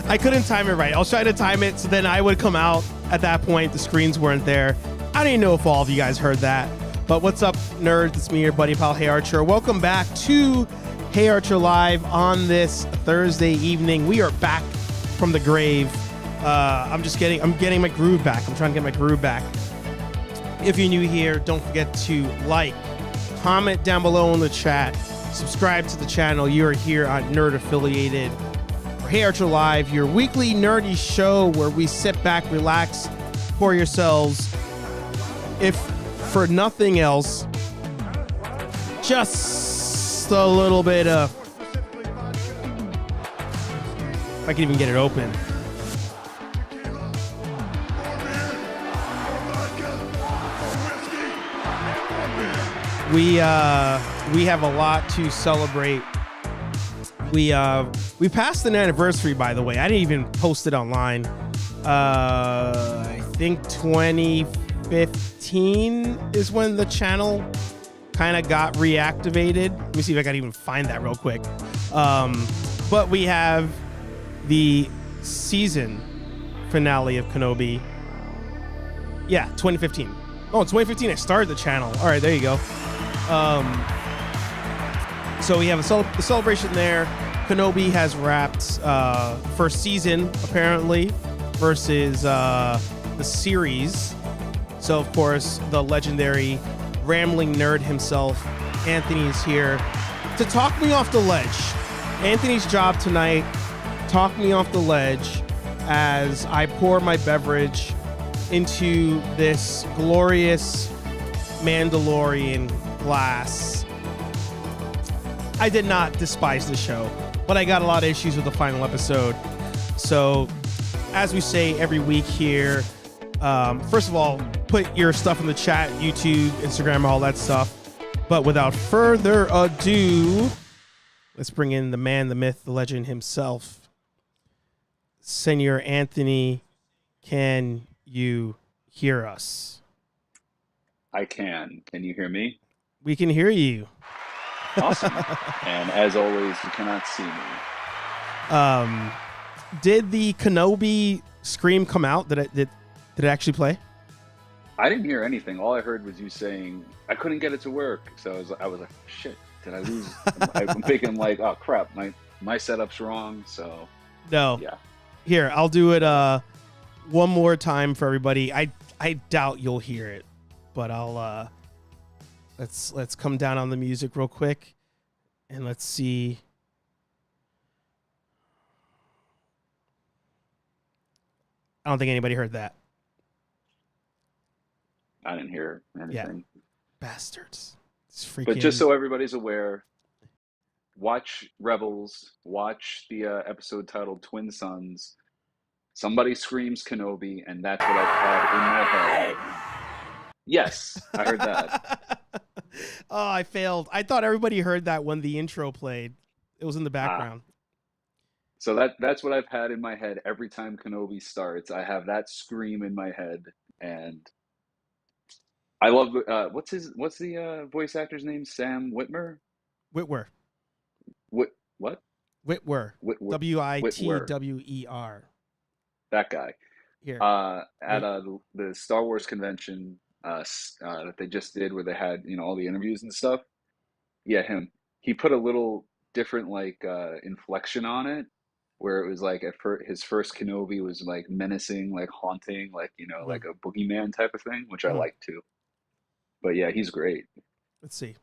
I couldn't time it right. I was trying to time it so then I would come out at that point. The screens weren't there. I don't even know if all of you guys heard that. But what's up, nerds? It's me, your buddy pal HeyArcher. Welcome back to HeyArcher Live on this Thursday evening. We are back from the grave. I'm getting my groove back. I'm trying to get my groove back. If you're new here, don't forget to like, comment down below in the chat, subscribe to the channel. You are here on Nerd Affiliated for HeyArcher Live, your weekly nerdy show where we sit back, relax, pour yourselves, if for nothing else, just a little bit of, if I can even get it open. We have a lot to celebrate. We passed an anniversary, by the way. I didn't even post it online. I think 2015 is when the channel kind of got reactivated. Let me see if I can even find that real quick. But we have the season finale of Kenobi. Yeah, 2015. Oh, it's 2015. I started the channel. All right, there you go. So we have a celebration there. Kenobi has wrapped first season, apparently, versus the series. So, of course, the legendary rambling nerd himself, Anthony, is here to talk me off the ledge. Anthony's job tonight, talk me off the ledge as I pour my beverage into this glorious Mandalorian glass. I did not despise the show, but I got a lot of issues with the final episode. So, as we say every week here, first of all, put your stuff in the chat, YouTube, Instagram, all that stuff. But without further ado, let's bring in the man, the myth, the legend himself. Senor Anthony, can you hear us? I can. Can you hear me? We can hear you. Awesome. And as always, you cannot see me. Did the Kenobi scream come out? Did it actually play? I didn't hear anything. All I heard was you saying I couldn't get it to work. So I was like, shit, did I lose? I'm thinking like, oh crap, my setup's wrong. So no. Yeah. Here, I'll do it one more time for everybody. I doubt you'll hear it, but I'll let's come down on the music real quick and let's see. I don't think anybody heard that. I didn't hear anything. Yeah. Bastards. It's freaking... But just so everybody's aware, watch Rebels, watch the episode titled Twin Sons. Somebody screams Kenobi, and that's what I've had in my head. Yes, I heard that. Oh, I failed. I thought everybody heard that when the intro played. It was in the background. So that's what I've had in my head every time Kenobi starts. I have that scream in my head, and I love what's the voice actor's name? Sam Witwer? Whitwer. What? Whitwer. Witwer. That guy. Here. At the Star Wars convention that they just did, where they had all the interviews and stuff. Yeah, him. He put a little different inflection on it, where it was like his first Kenobi was like menacing, like haunting, like like a boogeyman type of thing, which I like too. But yeah, he's great. Let's see.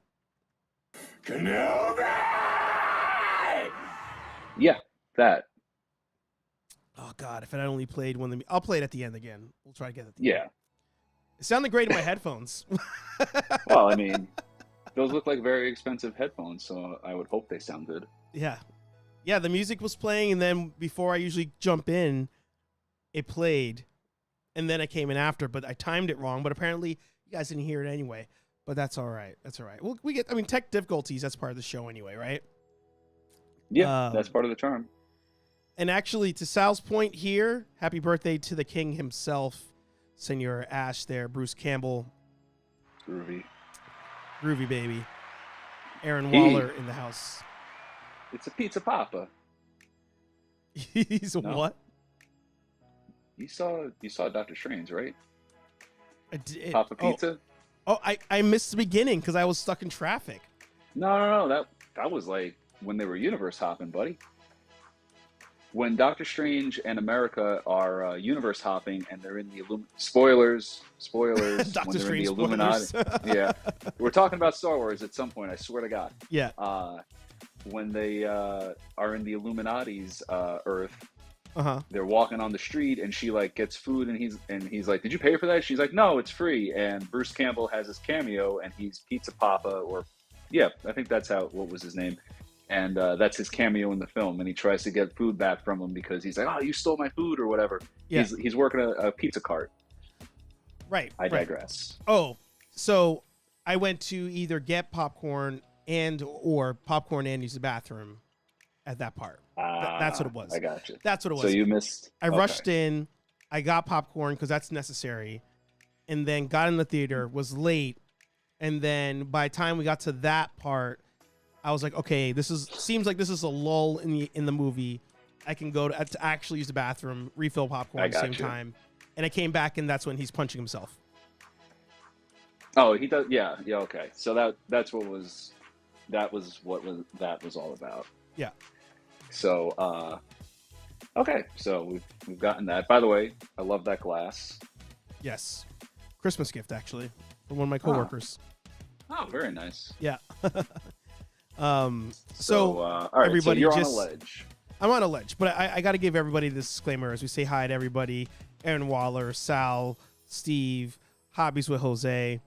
Kenobi! Yeah, that. Oh God! If it had only played when I'll play it at the end again. We'll try to get it. Yeah. It sounded great in my headphones. Well, I mean, those look like very expensive headphones, so I would hope they sound good. Yeah. Yeah, the music was playing, and then before I usually jump in, it played, and then I came in after, but I timed it wrong. But apparently, you guys didn't hear it anyway. But that's all right. That's all right. Well, tech difficulties. That's part of the show anyway, right? Yeah, that's part of the charm. And actually, to Sal's point here, happy birthday to the king himself, Senor Ash there, Bruce Campbell. Groovy. Groovy, baby. Aaron Waller in the house. It's a pizza papa. He's a No, what? you saw Doctor Strange, right? I did. Papa Pizza? Oh, I missed the beginning because I was stuck in traffic. No, no, no. That was like when they were universe hopping, buddy. When Doctor Strange and America are universe hopping and they're in the spoilers, when Doctor they're in the Strange Illuminati. spoilers. Yeah, we're talking about Star Wars at some point. I swear to God. Yeah. When they are in the Illuminati's Earth, Uh-huh. they're walking on the street and she like gets food and he's like, "Did you pay for that?" She's like, "No, it's free." And Bruce Campbell has his cameo and he's Pizza Papa, or yeah, I think that's what was his name. And that's his cameo in the film, and he tries to get food back from him because he's like, "Oh, you stole my food," or whatever. Yeah. He's working a pizza cart. Right. I right. digress. Oh, so I went to either get popcorn or popcorn and use the bathroom at that part. That's what it was. I got you. That's what it was. So you missed. I Okay. rushed in. I got popcorn because that's necessary, and then got in the theater. Was late, and then by the time we got to that part, I was like, okay, seems like this is a lull in the movie. I can go to actually use the bathroom, refill popcorn at the same time, and I came back, and that's when he's punching himself. Oh, he does. Yeah, yeah. Okay, so that was all about. Yeah. So, okay, so we've gotten that. By the way, I love that glass. Yes. Christmas gift, actually, from one of my coworkers. Oh, very nice. Yeah. So all right, everybody, so you're on a ledge. I'm on a ledge, but I got to give everybody this disclaimer as we say hi to everybody. Aaron Waller, Sal, Steve, Hobbies with Jose.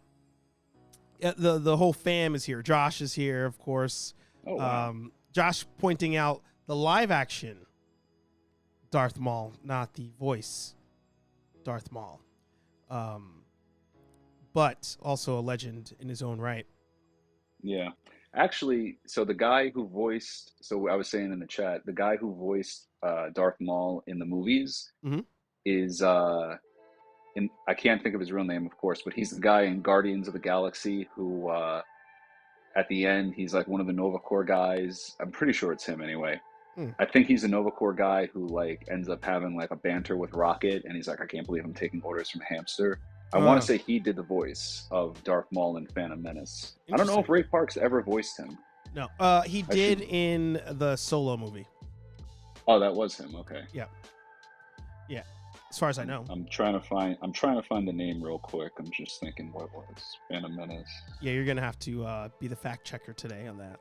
The whole fam is here. Josh is here, of course. Oh, wow. Josh pointing out the live action Darth Maul, not the voice Darth Maul. But also a legend in his own right. Yeah. Actually, so the guy who voiced, so I was saying in the chat, the guy who voiced Darth Maul in the movies Mhm. is I can't think of his real name, of course, but he's the guy in Guardians of the Galaxy who at the end he's like one of the Nova Corps guys. I'm pretty sure it's him anyway. I think he's a Nova Corps guy who like ends up having like a banter with Rocket, and he's like, "I can't believe I'm taking orders from a hamster." I want to say he did the voice of Darth Maul in Phantom Menace. I don't know if Ray Parks ever voiced him. No, he did in the Solo movie. Oh, that was him. Okay. Yeah. As far as I know. I'm trying to find the name real quick. I'm just thinking what was Phantom Menace. Yeah, you're gonna have to be the fact checker today on that.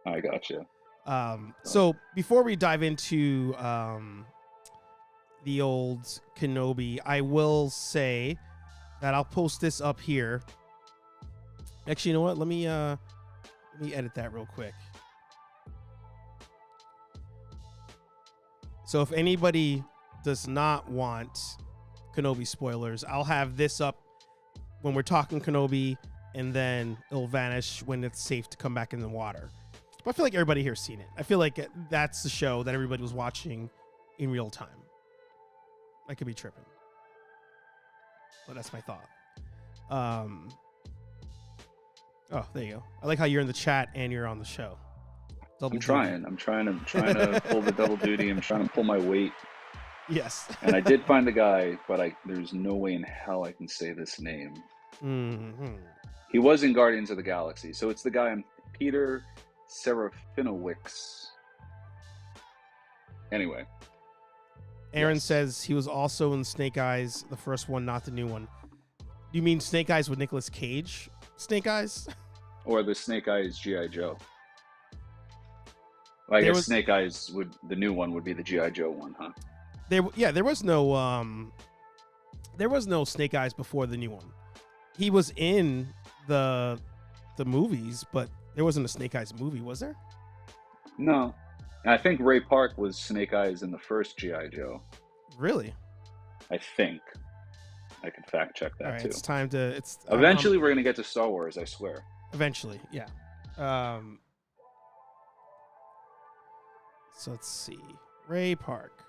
I gotcha. So before we dive into the old Kenobi, I will say that I'll post this up here. Actually, you know what? Let me edit that real quick. So if anybody does not want Kenobi spoilers, I'll have this up when we're talking Kenobi, and then it'll vanish when it's safe to come back in the water. But I feel like everybody here's seen it. I feel like that's the show that everybody was watching in real time. I could be tripping, but that's my thought. Oh, there you go. I like how you're in the chat and you're on the show. I'm trying to pull the double duty. I'm trying to pull my weight. Yes. And I did find the guy, but there's no way in hell I can say this name. Mm-hmm. He was in Guardians of the Galaxy, so it's the guy Peter Serafinowicz. Anyway. Aaron says he was also in Snake Eyes, the first one, not the new one. You mean Snake Eyes with Nicolas Cage? Snake Eyes? Or the Snake Eyes G.I. Joe. Well, I guess Snake Eyes the new one would be the G.I. Joe one, huh? There was no Snake Eyes before the new one. He was in the movies, but there wasn't a Snake Eyes movie, was there? No. I think Ray Park was Snake Eyes in the first G.I. Joe. Really? I think. I could fact check that too. It's time to. Eventually, we're gonna get to Star Wars. I swear. Eventually, yeah. So let's see. Ray Park.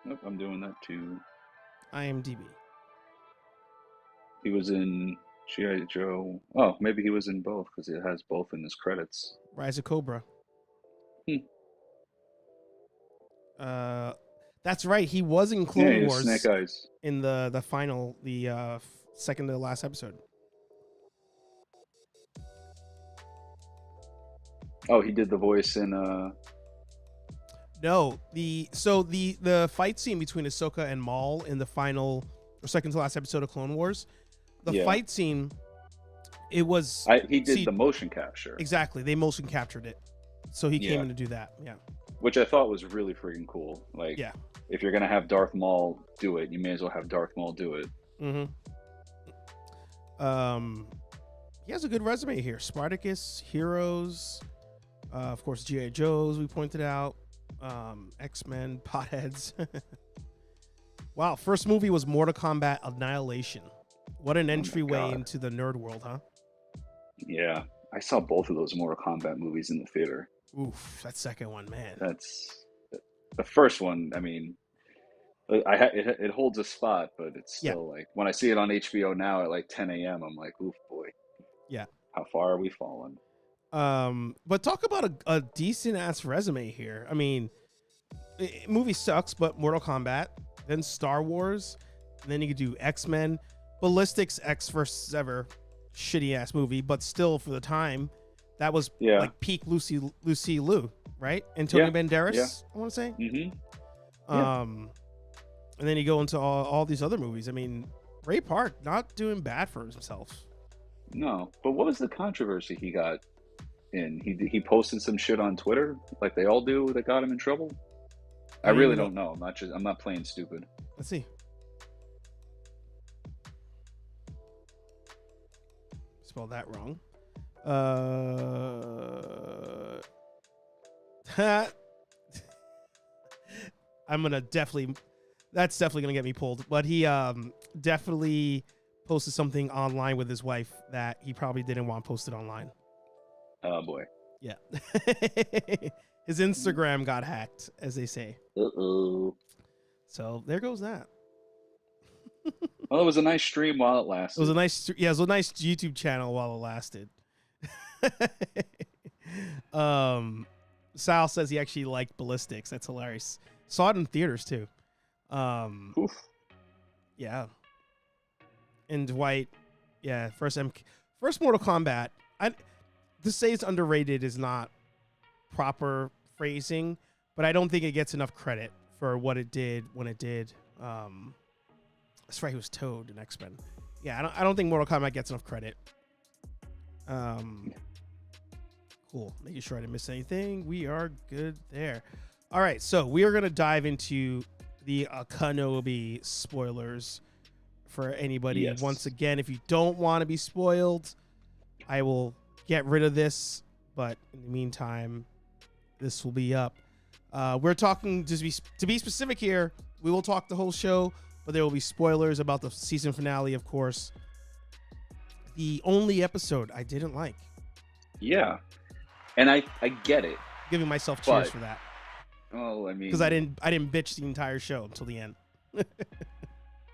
Nope, I'm doing that too. IMDb. He was in G.I. Joe. Oh, maybe he was in both because it has both in his credits. Rise of Cobra. That's right. He was in Yeah, Clone he was Wars Snake Eyes. in the final, the second to the last episode. Oh, he did the voice in No, the fight scene between Ahsoka and Maul in the final or second to last episode of Clone Wars, the yeah. fight scene, it was He did the motion capture. Exactly, they motion captured it, so he came in to do that. Yeah, which I thought was really freaking cool. Like, yeah, if you're gonna have Darth Maul do it, you may as well have Darth Maul do it. Mm-hmm. He has a good resume here. Spartacus, Heroes, of course, G.I. Joes, we pointed out. X-Men, Potheads. Wow, first movie was Mortal Kombat Annihilation. What an entryway into the nerd world, huh? Yeah, I saw both of those Mortal Kombat movies in the theater. Oof, that second one, man. That's the first one. I mean, it holds a spot, but it's still like when I see it on HBO now at like 10 a.m., I'm like, oof, boy. Yeah. How far are we falling? But talk about a decent ass resume here. I mean, movie sucks, but Mortal Kombat, then Star Wars, and then you could do X-Men, Ballistics X vs. Ever, shitty ass movie, but still for the time, that was like peak Lucy Liu, right? Antonio Banderas, I want to say. Mm-hmm. And then you go into all these other movies. I mean, Ray Park not doing bad for himself. No, but what was the controversy he got in? He posted some shit on Twitter, like they all do, that got him in trouble. I really don't know. I'm not playing stupid. Let's see. Spelled that wrong. I'm gonna that's definitely gonna get me pulled. But he definitely posted something online with his wife that he probably didn't want posted online. Oh boy. Yeah. His Instagram got hacked, as they say. Uh-oh. So there goes that. Well, it was a nice stream while it lasted. It was a nice YouTube channel while it lasted. Sal says he actually liked Ballistics. That's hilarious. Saw it in theaters too. Oof. Yeah. And Dwight, yeah, first Mortal Kombat. To say it's underrated is not proper phrasing, but I don't think it gets enough credit for what it did when it did. That's right, he was Toad in X-Men. Yeah, I don't think Mortal Kombat gets enough credit. Cool. Making sure I didn't miss anything. We are good there. All right, so we are gonna dive into the Kenobi spoilers for anybody. Yes. Once again, if you don't want to be spoiled, I will get rid of this. But in the meantime, this will be up. We're talking, to be specific here, we will talk the whole show, but there will be spoilers about the season finale, of course. The only episode I didn't like. Yeah, and I get it. Giving myself cheers for that. Oh, I mean, because I didn't bitch the entire show until the end.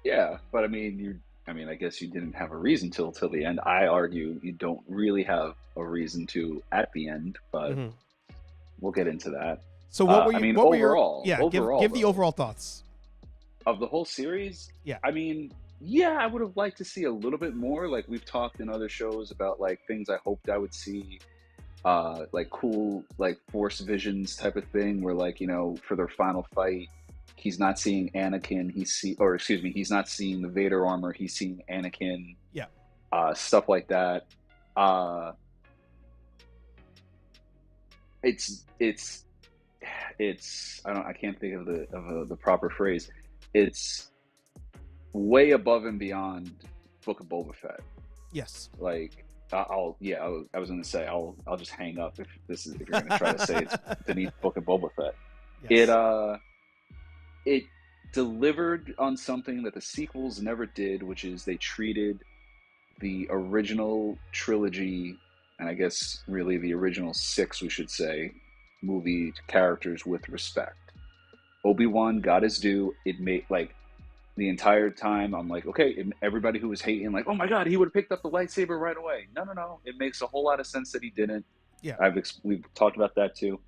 Yeah, but I mean, I guess you didn't have a reason till the end. I argue you don't really have a reason to at the end, but we'll get into that. So what were you? Overall, give the overall thoughts of the whole series. Yeah, I mean, yeah, I would have liked to see a little bit more. Like we've talked in other shows about like things I hoped I would see, like cool like Force visions type of thing, where like for their final fight, he's not seeing Anakin. He's not seeing the Vader armor. He's seeing Anakin. Yeah, stuff like that. It's I can't think of the proper phrase. It's way above and beyond Book of Boba Fett. Yes. Like I was gonna say I'll just hang up if you're gonna try to say it's beneath Book of Boba Fett. Yes. It delivered on something that the sequels never did, which is they treated the original trilogy, and I guess really the original 6, we should say, movie characters with respect. Obi-Wan got his due. It made like the entire time I'm like, okay, everybody who was hating like, oh my god, he would have picked up the lightsaber right away. No, it makes a whole lot of sense that he didn't. Yeah, we've talked about that too.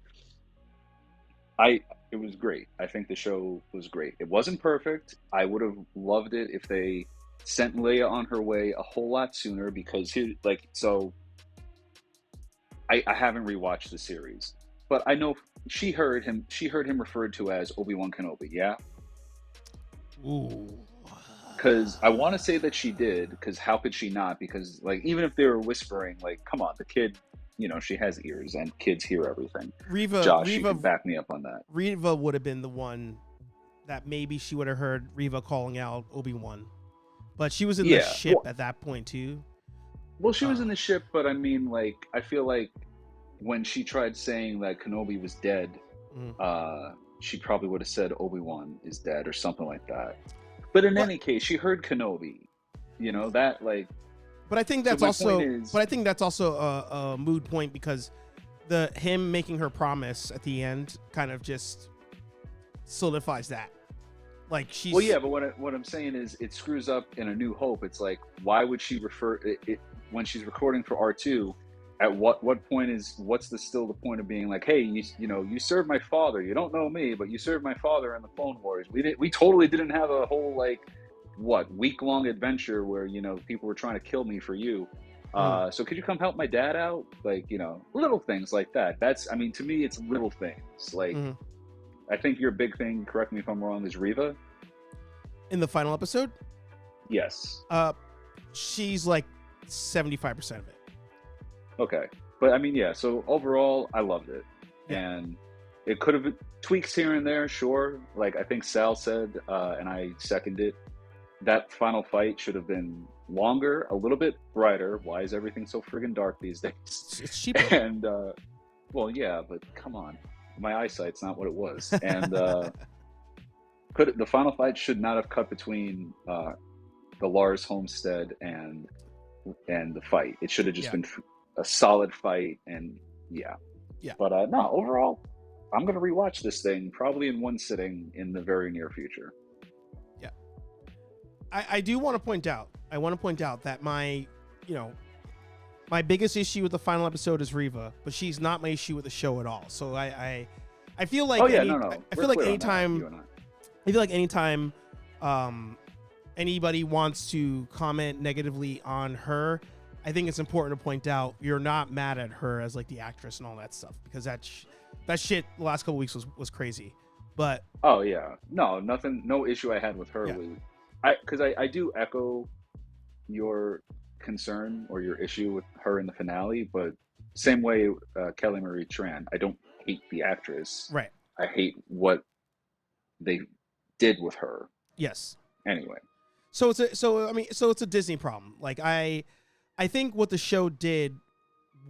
it was great. I think the show was great. It wasn't perfect. I would have loved it if they sent Leia on her way a whole lot sooner because I haven't rewatched the series, but I know she heard him referred to as Obi-Wan Kenobi, yeah? Ooh. Because I want to say that she did, because how could she not? Because, like, even if they were whispering, like, come on, the kid, she has ears and kids hear everything. Josh, you can back me up on that. Reva would have been the one that maybe she would have heard Reva calling out Obi-Wan. But she was in the ship at that point, too. Well, she was in the ship, but I mean, like, I feel like when she tried saying that Kenobi was dead, she probably would have said Obi-Wan is dead or something like that. But in any case, she heard Kenobi, that, like. But I think that's also a mood point because him making her promise at the end kind of just solidifies that. Like she's. Well, yeah, but what I'm saying is it screws up in A New Hope. It's like, why would she refer it when she's recording for R2? At what point what's still the point of being like, hey, you served my father. You don't know me, but you served my father in the Clone Wars. We totally didn't have a whole week-long adventure where people were trying to kill me for you. So could you come help my dad out? Like, little things like that. To me, it's little things. Like, I think your big thing, correct me if I'm wrong, is Reva. In the final episode? Yes. She's like 75% of it. Okay. But so overall, I loved it. Yeah. And it could have been tweaks here and there, sure. Like I think Sal said, and I second it, that final fight should have been longer, a little bit brighter. Why is everything so friggin' dark these days? It's cheaper. And, well, yeah, but come on. My eyesight's not what it was. And the final fight should not have cut between the Lars homestead and the fight. It should have just been a solid fight, and yeah. But no, overall, I'm gonna rewatch this thing probably in one sitting in the very near future. Yeah, I do want to point out. That my biggest issue with the final episode is Reva, but she's not my issue with the show at all. So I feel like I feel like anytime anybody wants to comment negatively on her, I think it's important to point out you're not mad at her as like the actress and all that stuff, because that shit the last couple weeks was crazy. But no issue I had with her. Because I do echo your concern or your issue with her in the finale, but same way Kelly Marie Tran, I don't hate the actress. Right. I hate what they did with her. Yes. Anyway. So it's a Disney problem. Like I think what the show did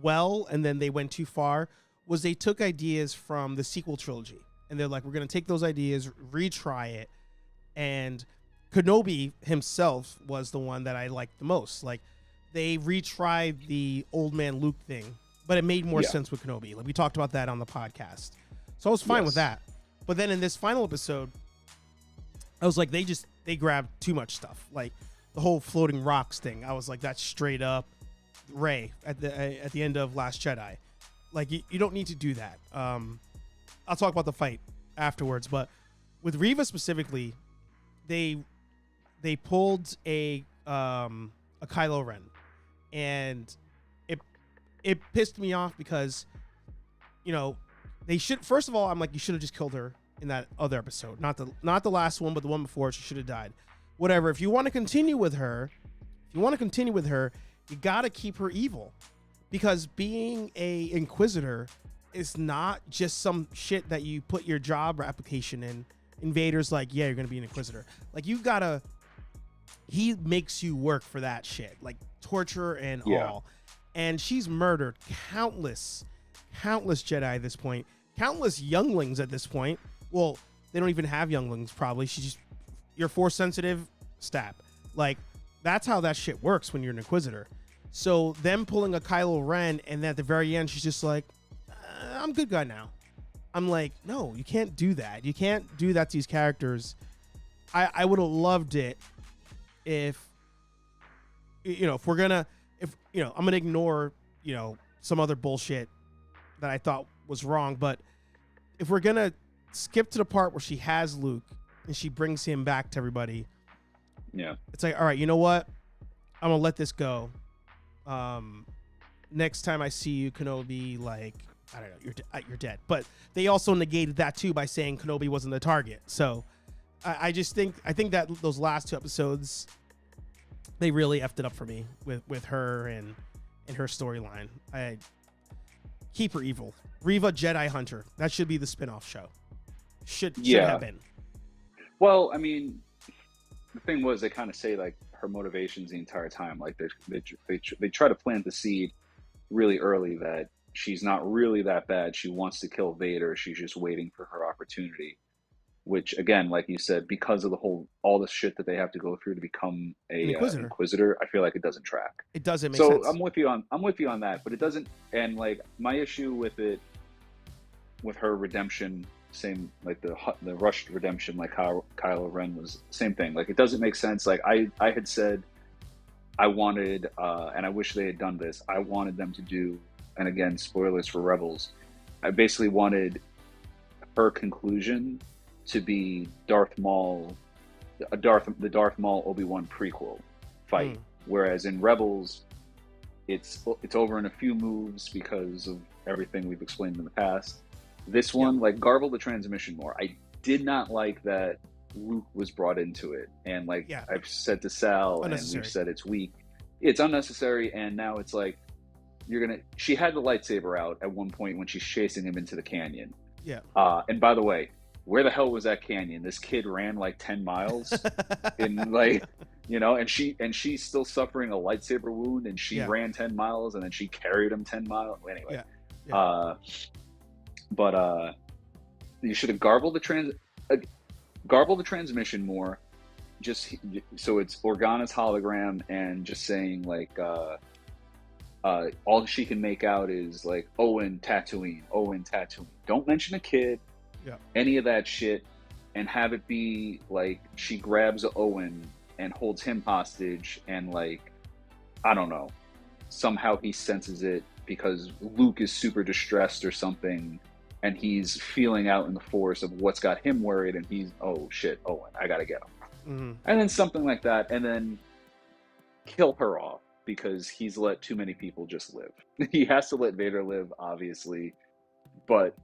well, and then they went too far, was they took ideas from the sequel trilogy, and they're like, we're going to take those ideas, retry it, and Kenobi himself was the one that I liked the most. Like, they retried the old man Luke thing, but it made more sense with Kenobi. Like, we talked about that on the podcast. So I was fine with that. But then in this final episode, I was like, they grabbed too much stuff. Like, the whole floating rocks thing. I was like, that's straight up Rey at the end of Last Jedi. Like, you don't need to do that. I'll talk about the fight afterwards, but with Reva specifically, they pulled a Kylo Ren, and it pissed me off because, they should, first of all, I'm like, you should have just killed her in that other episode, not the last one, but the one before. She should have died. Whatever. If you want to continue with her, you got to keep her evil, because being a Inquisitor is not just some shit that you put your job application in. Invader's like, yeah, you're going to be an Inquisitor. Like, he makes you work for that shit, like torture and all. And she's murdered countless Jedi at this point, countless younglings at this point. Well, they don't even have younglings, probably. You're force sensitive, stab. Like, that's how that shit works when you're an Inquisitor. So them pulling a Kylo Ren, and then at the very end, she's just like, I'm good guy now. I'm like, no, you can't do that. You can't do that to these characters. I would have loved it if I'm gonna ignore, some other bullshit that I thought was wrong. But if we're gonna skip to the part where she has Luke and she brings him back to everybody. Yeah. It's like, all right, you know what? I'm gonna let this go. Next time I see you, Kenobi, like, I don't know, you're dead. But they also negated that too by saying Kenobi wasn't the target. So I think that those last 2 episodes, they really effed it up for me with her and her storyline. I keep her evil. Reva Jedi Hunter. That should be the spinoff show. Should have been. Well, I mean, the thing was, they kind of say like her motivations the entire time. Like they try to plant the seed really early that she's not really that bad. She wants to kill Vader. She's just waiting for her opportunity. Which, again, like you said, because of all the shit that they have to go through to become an Inquisitor, I feel like it doesn't track. It doesn't make sense. So I'm with you on that, but it doesn't. And like my issue with it, with her redemption, same like the rushed redemption, like how Kylo Ren was, same thing. Like it doesn't make sense. Like I had said, I wanted, and I wish they had done this. I wanted them to do, and again, spoilers for Rebels. I basically wanted her conclusion to be Darth Maul, the Darth Maul Obi-Wan prequel fight. Whereas in Rebels, it's over in a few moves because of everything we've explained in the past. This one, like, garble the transmission more. I did not like that Luke was brought into it, and like I've said to Sal, and we've said it's weak. It's unnecessary, and now it's like she had the lightsaber out at one point when she's chasing him into the canyon. Yeah. And by the way, where the hell was that canyon? This kid ran like 10 miles in like, and she's still suffering a lightsaber wound, and she ran 10 miles, and then she carried him 10 miles. Anyway. But you should have garbled the transmission more, just so it's Organa's hologram, and just saying like all she can make out is like Owen Tatooine. Don't mention a kid, any of that shit, and have it be like she grabs Owen and holds him hostage, and like, I don't know, somehow he senses it because Luke is super distressed or something, and he's feeling out in the force of what's got him worried, and he's, oh shit, Owen, I gotta get him. And then something like that, and then kill her off because he's let too many people just live. He has to let Vader live, obviously, but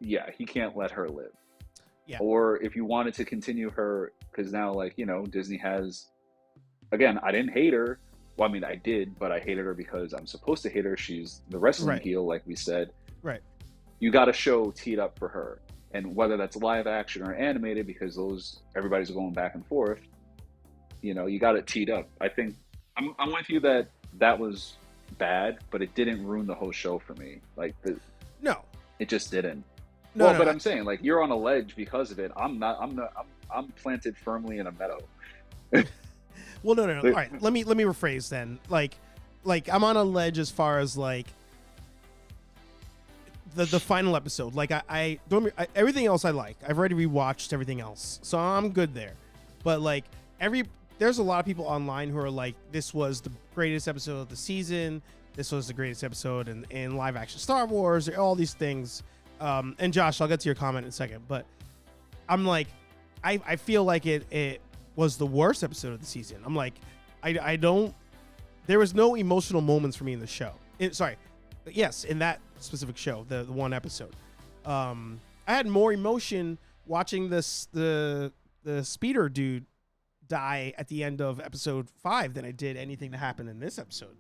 yeah, he can't let her live. Yeah. Or if you wanted to continue her, because now, like, Disney has, again, I didn't hate her. Well, I mean, I did, but I hated her because I'm supposed to hate her. She's the wrestling heel, like we said. Right. You got a show teed up for her, and whether that's live action or animated, because everybody's going back and forth. You got it teed up. I think I'm with you that was bad, but it didn't ruin the whole show for me. Like no, it just didn't. No, but I'm saying, like, you're on a ledge because of it. I'm not. I'm planted firmly in a meadow. Well, no. All right, let me rephrase then. Like I'm on a ledge as far as like the final episode. Like I don't everything else I like. I've already rewatched everything else, so I'm good there. But like there's a lot of people online who are like, this was the greatest episode of the season. This was the greatest episode in live action Star Wars, or all these things. And Josh, I'll get to your comment in a second, but I'm like, I feel like it was the worst episode of the season. I'm like, I don't, there was no emotional moments for me in the show. Yes, in that specific show, the one episode. I had more emotion watching the speeder dude die at the end of episode 5 than I did anything that happened in this episode.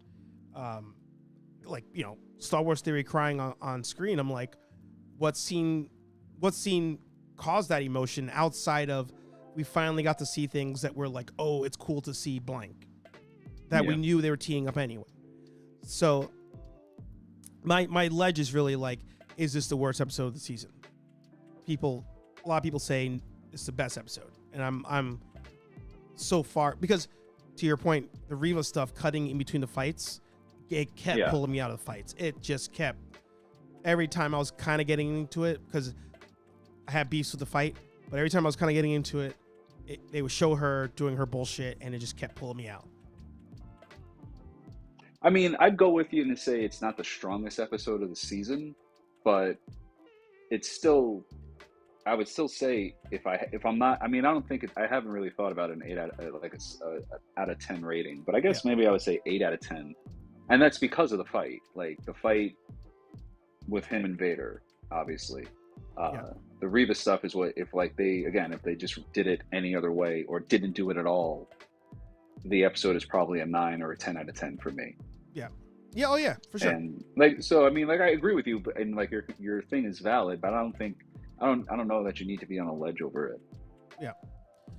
Star Wars Theory crying on screen. I'm like, what scene caused that emotion outside of we finally got to see things that were like, oh, it's cool to see blank, that we knew they were teeing up anyway. So my ledge is really like, is this the worst episode of the season? A lot of people say it's the best episode, and I'm so far, because to your point, the Reva stuff cutting in between the fights, it kept pulling me out of the fights. It just kept, every time I was kind of getting into it, because I had beefs with the fight, but every time I was kind of getting into it, they would show her doing her bullshit, and it just kept pulling me out. I mean, I'd go with you and say it's not the strongest episode of the season, but it's still I would still say if I'm not, I mean, I don't think I haven't really thought about an 8 out of 10 rating, but I guess maybe I would say 8 out of 10, and that's because of the fight, like the fight with him and Vader, obviously. The Reva stuff is what, if they just did it any other way or didn't do it at all, the episode is probably a 9 or a 10 out of 10 for me. Yeah, oh yeah, for sure. And so I mean, I agree with you, but and your thing is valid, but I don't know that you need to be on a ledge over it. Yeah.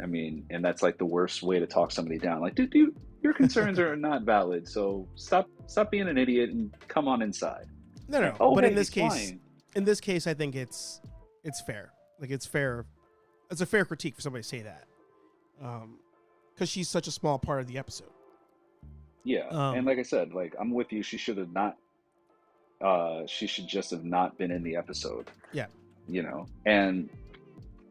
I mean, and that's like the worst way to talk somebody down. Like, dude, your concerns are not valid, so stop being an idiot and come on inside. No. But in this case, I think it's fair. Like, it's fair. It's a fair critique for somebody to say that, because she's such a small part of the episode. Yeah, and like I said, like, I'm with you. She should have not. She should just have not been in the episode. Yeah. You know, and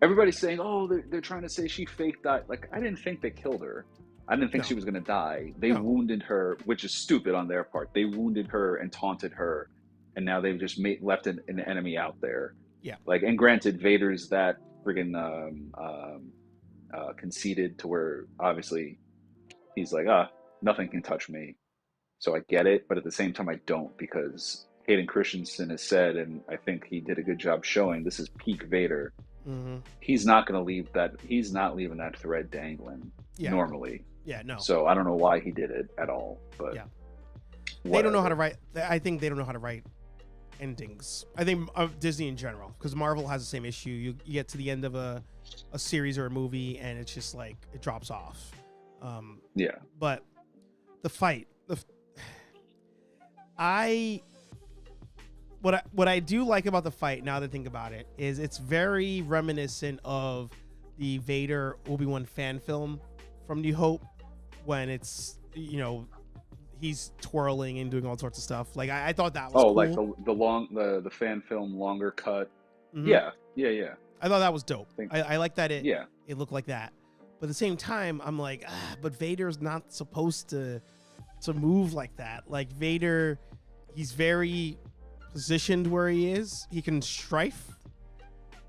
everybody's saying, "Oh, they're trying to say she faked that." Like, I didn't think they killed her. I didn't think she was going to die. They wounded her, which is stupid on their part. They wounded her and taunted her, and now they've just left an enemy out there. Yeah. Like, and granted, Vader's that friggin' conceited to where obviously he's like, nothing can touch me. So I get it, but at the same time, I don't, because Hayden Christensen has said, and I think he did a good job showing, this is peak Vader. Mm-hmm. He's not going to leave that. He's not leaving that thread dangling normally. Yeah, no. So I don't know why he did it at all, but they don't know how to write. I think they don't know how to write endings. I think Disney in general, because Marvel has the same issue. You get to the end of a series or a movie, and it's just like it drops off. But the fight, what I do like about the fight, now that I think about it, is it's very reminiscent of the Vader Obi-Wan fan film from New Hope, when it's, you know, he's twirling and doing all sorts of stuff. Like, I thought that was cool. Like the fan film longer cut. Mm-hmm. Yeah. I thought that was dope. I like that it looked like that. But at the same time, I'm like, but Vader's not supposed to move like that. Like, Vader, he's very positioned where he is. He can strafe.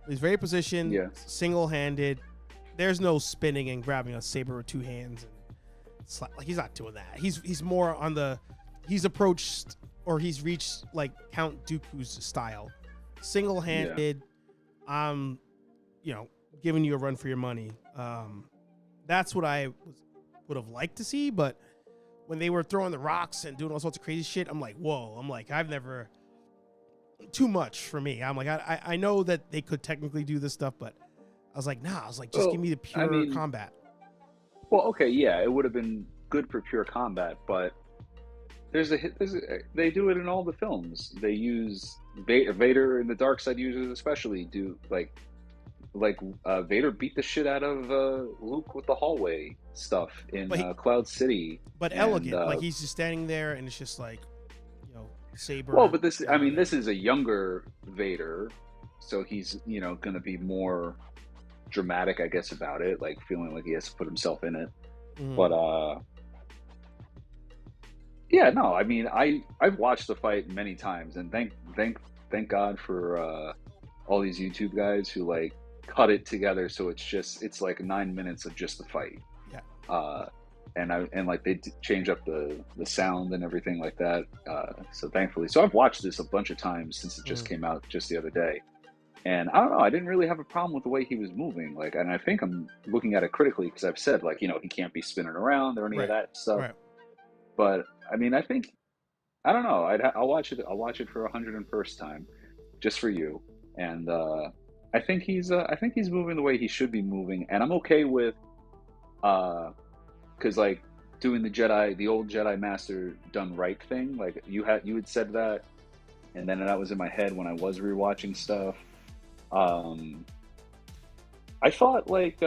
He's very positioned, single-handed. There's no spinning and grabbing a saber with two hands. And like, he's not doing that. He's more on he's approached, or he's reached like Count Dooku's style. Single-handed, you know, giving you a run for your money. That's what I would have liked to see, but when they were throwing the rocks and doing all sorts of crazy shit, I'm like, whoa. I'm like, I've never... Too much for me. I'm like, I know that they could technically do this stuff, but I was like, nah. I was like, just give me the pure combat. Well, okay, yeah, it would have been good for pure combat, but they do it in all the films. They use Vader, and the dark side users especially do like Vader beat the shit out of Luke with the hallway stuff in Cloud City. But elegant, like he's just standing there, and it's just like, you know, saber. Well, but this is a younger Vader, so he's, you know, going to be more dramatic, I guess, about it, like feeling like he has to put himself in it. Mm-hmm. But yeah, no, I mean, I've watched the fight many times, and thank God for all these YouTube guys who like cut it together so it's like 9 minutes of just the fight. Yeah. And like they change up the sound and everything like that. So thankfully, I've watched this a bunch of times since it just came out just the other day. And I don't know, I didn't really have a problem with the way he was moving. Like, and I think I'm looking at it critically because I've said, like, you know, he can't be spinning around or any of that stuff. Right. But I mean, I don't know. I'll watch it. I'll watch it for 101st time, just for you. And I think he's moving the way he should be moving, and I'm okay with, because like doing the old Jedi Master done right thing. Like you had said that, and then that was in my head when I was rewatching stuff. I thought like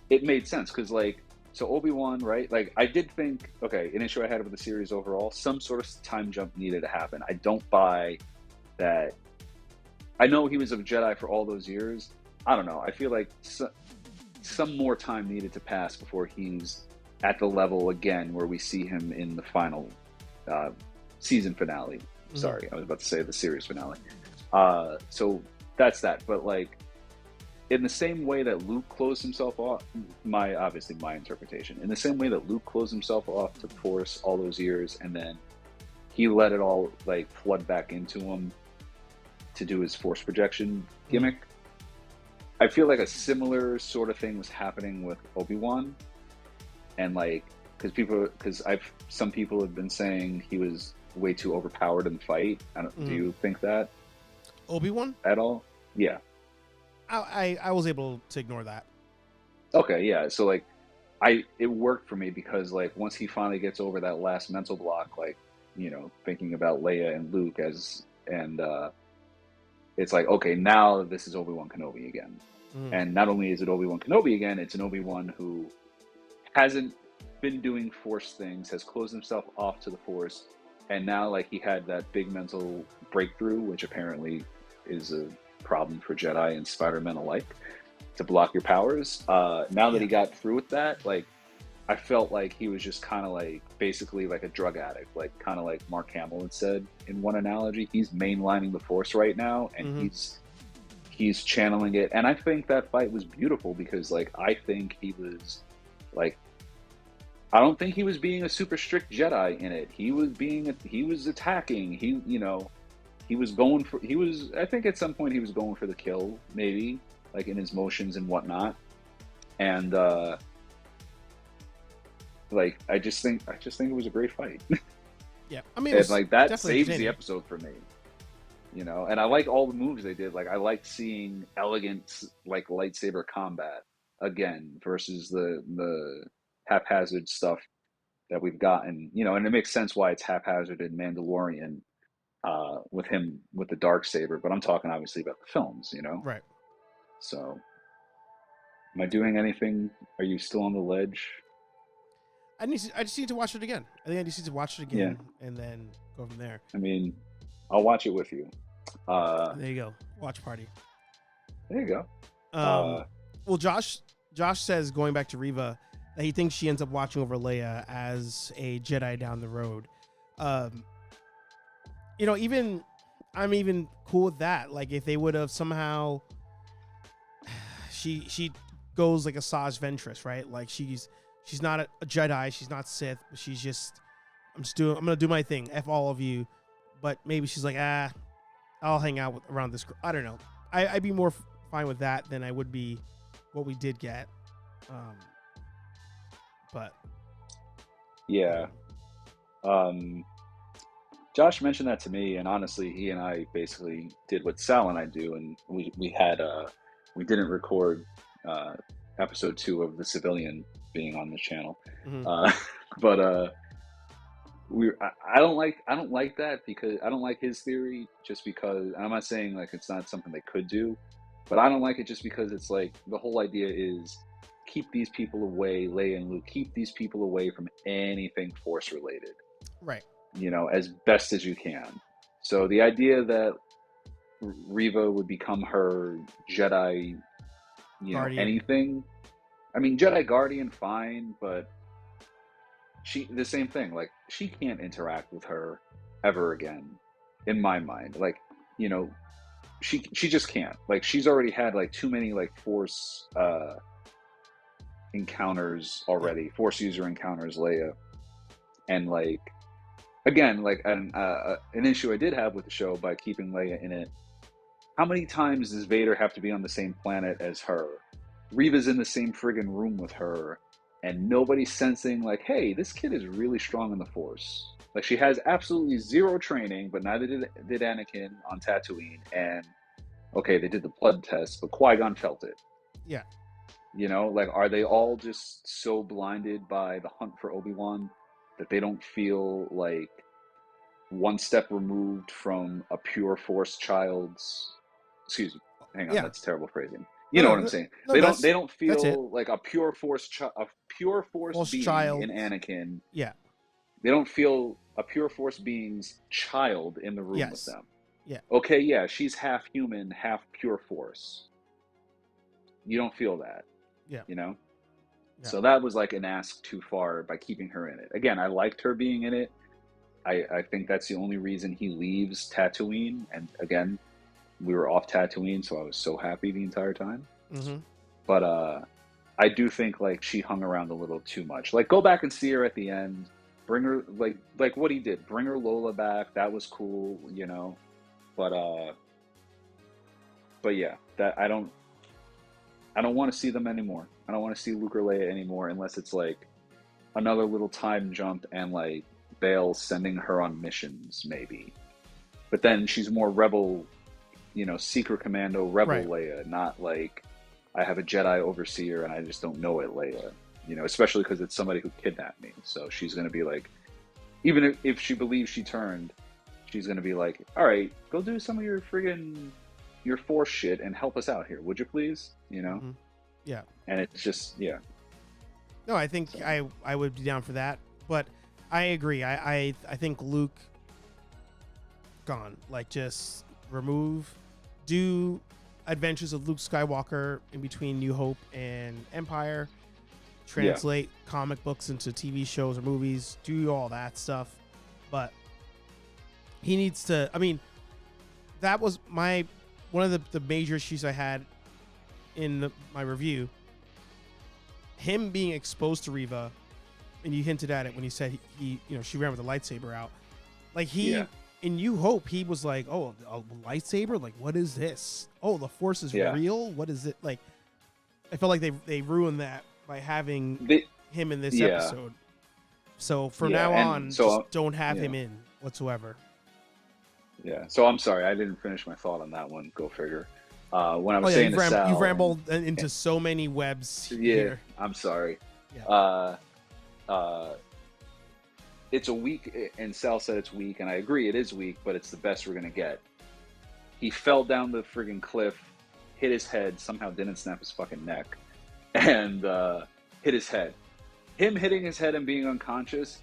it made sense because like, so Obi-Wan, right? Like I did think, okay, an issue I had with the series overall, some sort of time jump needed to happen. I don't buy that. I know he was a Jedi for all those years. I don't know. I feel like some more time needed to pass before he's at the level again where we see him in the final season finale. Mm-hmm. Sorry, I was about to say the series finale. So that's that. But like, in the same way that Luke closed himself off, obviously my interpretation, in the same way that Luke closed himself off to Force all those years, and then he let it all like flood back into him to do his Force projection gimmick. I feel like a similar sort of thing was happening with Obi-Wan, and like because some people have been saying he was way too overpowered in the fight. Do you think that Obi-Wan at all? Yeah. I was able to ignore that. Okay, yeah. So like it worked for me because like once he finally gets over that last mental block, like, thinking about Leia and Luke it's like, okay, now this is Obi-Wan Kenobi again. And not only is it Obi-Wan Kenobi again, it's an Obi-Wan who hasn't been doing Force things, has closed himself off to the Force, and now like he had that big mental breakthrough, which apparently is a problem for Jedi and Spider-Man alike, to block your powers. Now that he got through with that, like I felt like he was just kind of like basically like a drug addict, like kind of like Mark Hamill had said in one analogy. He's mainlining the Force right now, and he's channeling it. And I think that fight was beautiful because like I think he was like, I don't think he was being a super strict Jedi in it. He was attacking. I think at some point he was going for the kill, maybe, like in his motions and whatnot. And like I just think it was a great fight. Yeah, I mean, and like that saves the the episode for me. And I like all the moves they did. Like I liked seeing elegant like lightsaber combat again versus the haphazard stuff that we've gotten. And it makes sense why it's haphazard in Mandalorian with him with the Darksaber. But I'm talking obviously about the films. Right. So, am I doing anything? Are you still on the ledge? I just need to watch it again. I think I just need to watch it again and then go from there. I mean, I'll watch it with you. There you go. Watch party. There you go. Well, Josh says, going back to Reva, that he thinks she ends up watching over Leia as a Jedi down the road. I'm even cool with that. Like if they would have somehow, she goes like a Asajj Ventress, right? Like she's not a Jedi, she's not Sith, but she's just, I'm gonna do my thing. F all of you. But maybe she's like, I'll hang out around this. I don't know. I'd be more fine with that than I would be what we did get. But yeah. Josh mentioned that to me, and honestly, he and I basically did what Sal and I do, and we didn't record episode 2 of The Civilian being on the channel, but I don't like that because I don't like his theory just because, and I'm not saying like it's not something they could do, but I don't like it just because it's like the whole idea is keep these people away, Leia and Luke, keep these people away from anything Force related. Right. As best as you can. So the idea that Reva would become her Jedi, anything. I mean, Jedi Guardian, fine, but the same thing. Like, she can't interact with her ever again, in my mind. Like, she just can't. Like, she's already had like too many like Force encounters already, Force user encounters, Leia, and like. Again, like an issue I did have with the show by keeping Leia in it. How many times does Vader have to be on the same planet as her? Reva's in the same friggin' room with her, and nobody's sensing like, hey, this kid is really strong in the Force. Like, she has absolutely zero training, but neither did Anakin on Tatooine. And okay, they did the blood test, but Qui-Gon felt it. Yeah. Like, are they all just so blinded by the hunt for Obi-Wan that they don't feel like one step removed from a pure Force child's? Excuse me, hang on, that's terrible phrasing. You know what I'm saying? No, they don't feel like a pure Force being child in Anakin. Yeah. They don't feel a pure Force being's child in the room with them. Yeah. Okay, yeah, she's half human, half pure Force. You don't feel that. Yeah. Yeah. So that was like an ask too far by keeping her in it. Again, I liked her being in it. I think that's the only reason he leaves Tatooine. And again, we were off Tatooine, so I was so happy the entire time. Mm-hmm. But I do think like she hung around a little too much. Like go back and see her at the end. Bring her like what he did. Bring her Lola back. That was cool, you know. But yeah, that I don't want to see them anymore. I don't want to see Luke or Leia anymore unless it's like another little time jump and like Bail sending her on missions maybe. But then she's more rebel, you know, secret commando rebel Right. Leia, not like I have a Jedi overseer and I just don't know it Leia. You know, especially because it's somebody who kidnapped me. So she's going to be like, even if she believes she turned, she's going to be like, all right, go do some of your friggin' your force shit and help us out here, would you please? You know? Mm-hmm. Yeah. And it's just, yeah. No, I think So, I would be down for that, but I agree. I think Luke gone. Like just do Adventures of Luke Skywalker in between New Hope and Empire. Translate comic books into TV shows or movies. Do all that stuff, but he needs to. I mean, that was one of the major issues I had in my review. Him being exposed to Reva, and you hinted at it when you said he you know, she ran with a lightsaber out. Like in New Hope, he was like, "Oh, a lightsaber? Like, what is this? Oh, the Force is real. What is it?" Like, I felt like they ruined that by having him in this episode. So from now on, just don't have him in whatsoever. Yeah. So I'm sorry, I didn't finish my thought on that one. Go figure. When I was saying you've rambled into so many webs here. I'm sorry. Yeah. It's a weak, and Sal said it's weak, and I agree it is weak, but it's the best we're gonna get. He fell down the friggin' cliff, hit his head, somehow didn't snap his fucking neck, and hit his head. Him hitting his head and being unconscious,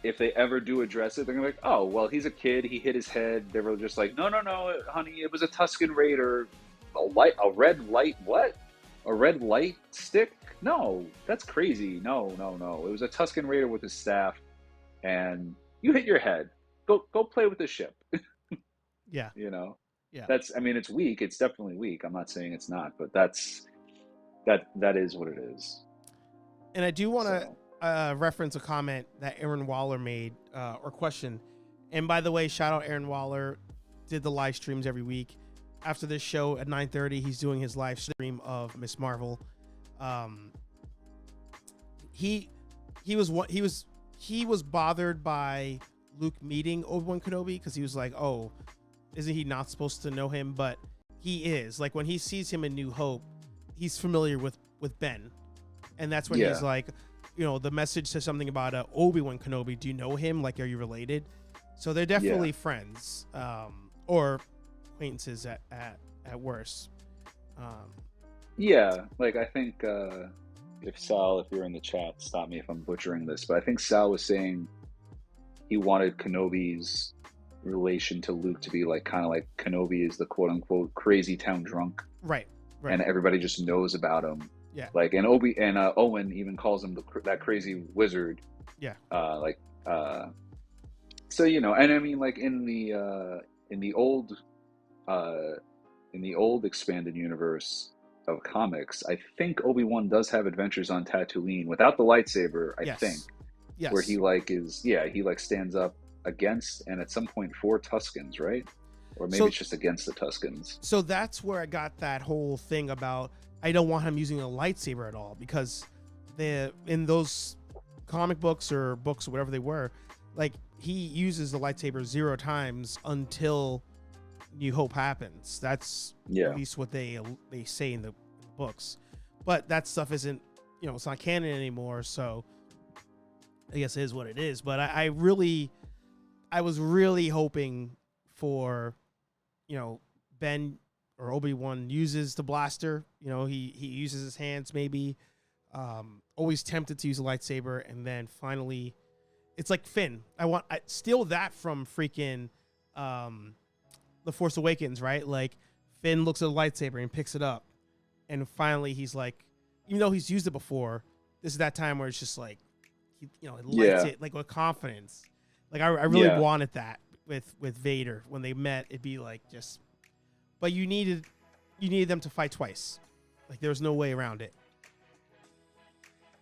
if they ever do address it, they're gonna be like, oh, well, he's a kid, he hit his head. They were just like, no, honey, it was a Tusken Raider. A red light, what? A red light stick? No, that's crazy. No. It was a Tusken Raider with his staff, and you hit your head. Go play with the ship. Yeah. You know? Yeah. I mean, it's weak. It's definitely weak. I'm not saying it's not, but that is what it is. And I do want to reference a comment that Aaron Waller made, or question. And by the way, shout out Aaron Waller, did the live streams every week. After this show at 9:30, he's doing his live stream of Miss Marvel. He was bothered by Luke meeting Obi-Wan Kenobi because he was like, oh, isn't he not supposed to know him? But he is. Like when he sees him in New Hope, he's familiar with Ben, and that's when he's like, you know, the message says something about Obi-Wan Kenobi. Do you know him? Like, are you related? So they're definitely friends, or acquaintances at worst. Like I think if Sal, if you're in the chat, stop me if I'm butchering this, but I think Sal was saying he wanted Kenobi's relation to Luke to be like kind of like Kenobi is the quote unquote crazy town drunk, right? And everybody just knows about him. Yeah. Like, and Owen even calls him that crazy wizard. Yeah. So you know, and I mean, like in the old expanded universe of comics, I think Obi-Wan does have adventures on Tatooine without the lightsaber. I think, where he stands up against and at some point for Tuskens, right? Or maybe it's just against the Tuskens. So that's where I got that whole thing about I don't want him using a lightsaber at all, because in those comic books or books or whatever they were, like he uses the lightsaber 0 times until New Hope happens. That's at least what they say in the books. But that stuff isn't, you know, it's not canon anymore, so I guess it is what it is. But I was really hoping for, you know, Ben or Obi-Wan uses the blaster. You know, he uses his hands maybe. Always tempted to use a lightsaber, and then finally, it's like Finn. I steal that from freaking The Force Awakens, right? Like Finn looks at a lightsaber and picks it up, and finally he's like, even though he's used it before, this is that time where it's just like, he lights it like with confidence. Like I really wanted that with Vader when they met. It'd be like just, but you needed them to fight twice. Like there was no way around it.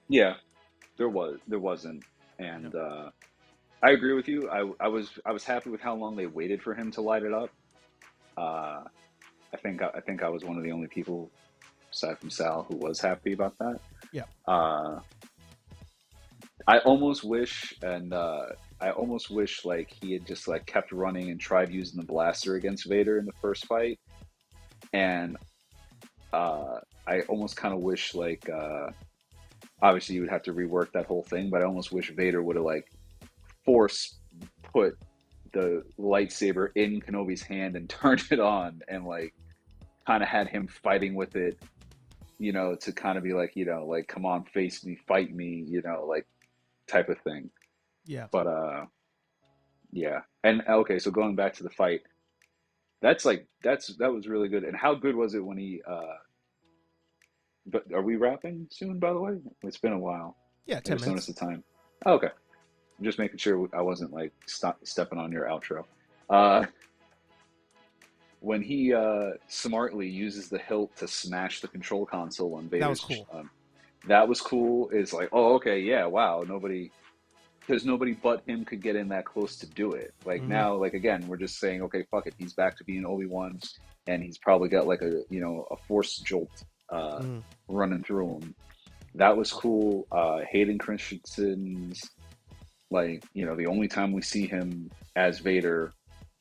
Yeah, there wasn't, and I agree with you. I was happy with how long they waited for him to light it up. Uh, I think I was one of the only people, aside from Sal, who was happy about that. Yeah. I almost wish, like he had just like kept running and tried using the blaster against Vader in the first fight, and I almost kind of wish like obviously you would have to rework that whole thing, but I almost wish Vader would have like force put the lightsaber in Kenobi's hand and turned it on and like kind of had him fighting with it, to kind of be like, like, come on, face me, fight me, like type of thing. Yeah. But yeah. And okay, so going back to the fight, that was really good. And how good was it when he but are we wrapping soon, by the way? It's been a while. Yeah, I 10 just minutes. noticed the time. Oh, okay. I'm just making sure I wasn't like stepping on your outro. Uh when he smartly uses the hilt to smash the control console on That was Vader's cool. that was cool. It's like, oh, okay, yeah, wow, because nobody but him could get in that close to do it. Like Mm-hmm. now, like again, we're just saying, okay, fuck it, he's back to being Obi-Wan, and he's probably got like a force jolt running through him. That was cool. Hayden Christensen's, like, the only time we see him as Vader,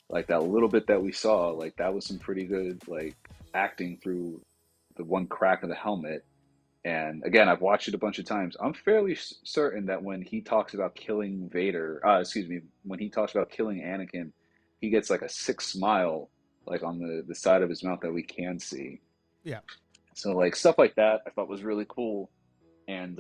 like that little bit that we saw, like that was some pretty good like acting through the one crack of the helmet. And again, I've watched it a bunch of times. I'm fairly certain that when he talks about killing Vader, when he talks about killing Anakin, he gets like a sick smile, like on the side of his mouth that we can see. Yeah. So like stuff like that, I thought was really cool, and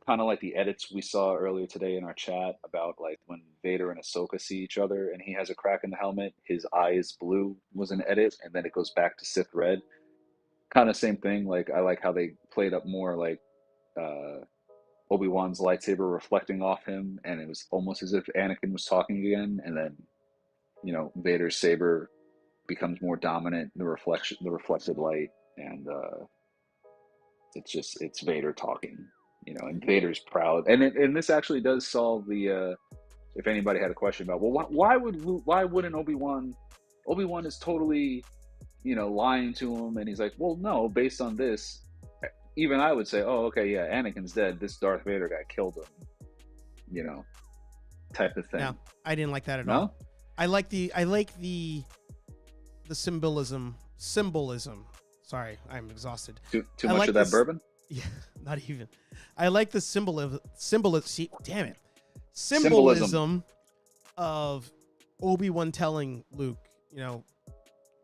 kind of like the edits we saw earlier today in our chat about like when Vader and Ahsoka see each other, and he has a crack in the helmet, his eye is blue was an edit, and then it goes back to Sith red. Kind of same thing. Like I like how they played up more like Obi-Wan's lightsaber reflecting off him, and it was almost as if Anakin was talking again, and then Vader's saber becomes more dominant, the reflected light, and it's Vader talking, and Vader's proud, and this actually does solve the if anybody had a question about, well, why wouldn't Obi-Wan is totally lying to him, and he's like, well, no, based on this, even I would say, oh, okay, yeah, Anakin's dead, this Darth Vader guy killed him, type of thing. No, I didn't like that at No? all. I like the symbolism. Sorry, I'm exhausted. Too I much like of that this- bourbon? Yeah, not even. I like the see, damn it. Symbolism. Symbolism of Obi-Wan telling Luke,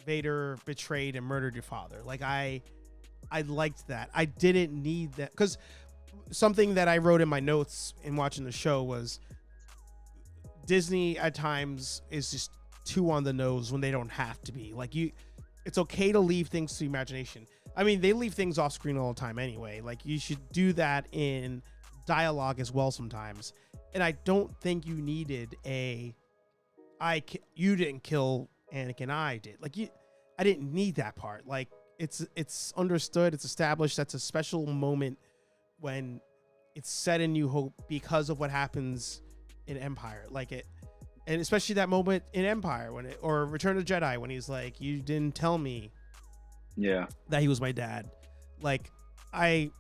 Vader betrayed and murdered your father. Like I liked that. I didn't need that, because something that I wrote in my notes in watching the show was Disney at times is just too on the nose when they don't have to be. Like it's okay to leave things to imagination. I mean, they leave things off screen all the time anyway. Like you should do that in dialogue as well sometimes. And I don't think you needed you didn't kill Anakin, I did. Like I didn't need that part. Like it's understood, it's established. That's a special moment when it's set in New Hope because of what happens in Empire. Like it, and especially that moment in Empire or Return of the Jedi when he's like, "You didn't tell me, that he was my dad." Like I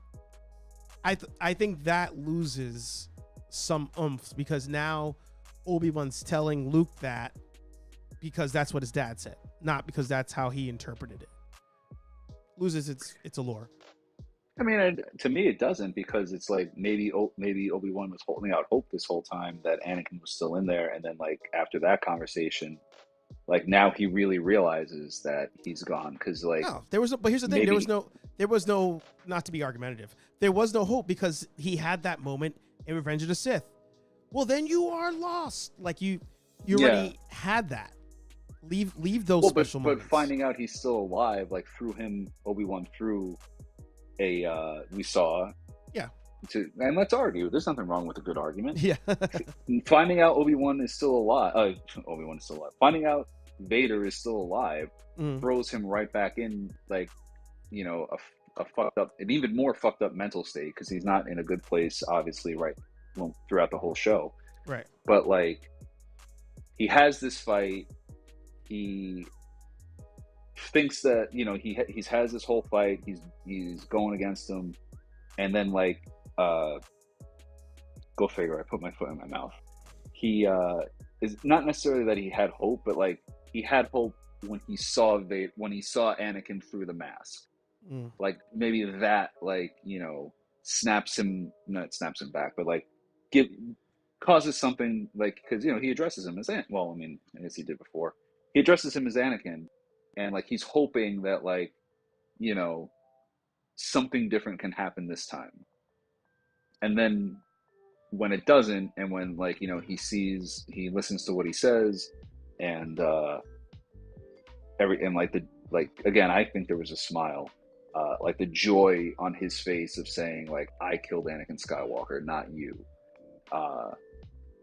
think that loses some oomph because now Obi-Wan's telling Luke that because that's what his dad said, not because that's how he interpreted it. Loses its allure. I mean, to me, it doesn't, because it's like maybe Obi-Wan was holding out hope this whole time that Anakin was still in there, and then like after that conversation, like now he really realizes that he's gone, because like No, there was no. But here's the thing: there was no. Not to be argumentative, there was no hope because he had that moment in Revenge of the Sith. Well, then you are lost. Like you already had that. Leave those special moments. But finding out he's still alive, like through him, Obi-Wan through we saw. Yeah. And let's argue. There's nothing wrong with a good argument. Yeah. Finding out Obi-Wan is still alive. Obi-Wan is still alive. Finding out Vader is still alive throws him right back in, like, a a fucked up, an even more fucked up mental state because he's not in a good place, obviously, right, well, throughout the whole show. Right. But like, he has this fight. He thinks that, you know, he has this whole fight. He's going against him, and then like, go figure. I put my foot in my mouth. He is not necessarily that he had hope, but like he had hope when he saw Anakin through the mask. Like maybe that, like, you know, not snaps him back, but like causes something, like, because, you know, he addresses him as well, I mean, I guess he did before. He addresses him as Anakin, and like he's hoping that, like, you know, something different can happen this time. And then when it doesn't, and when, like, you know, he listens to what he says, and again, I think there was a smile, like the joy on his face of saying, like, I killed Anakin Skywalker, not you.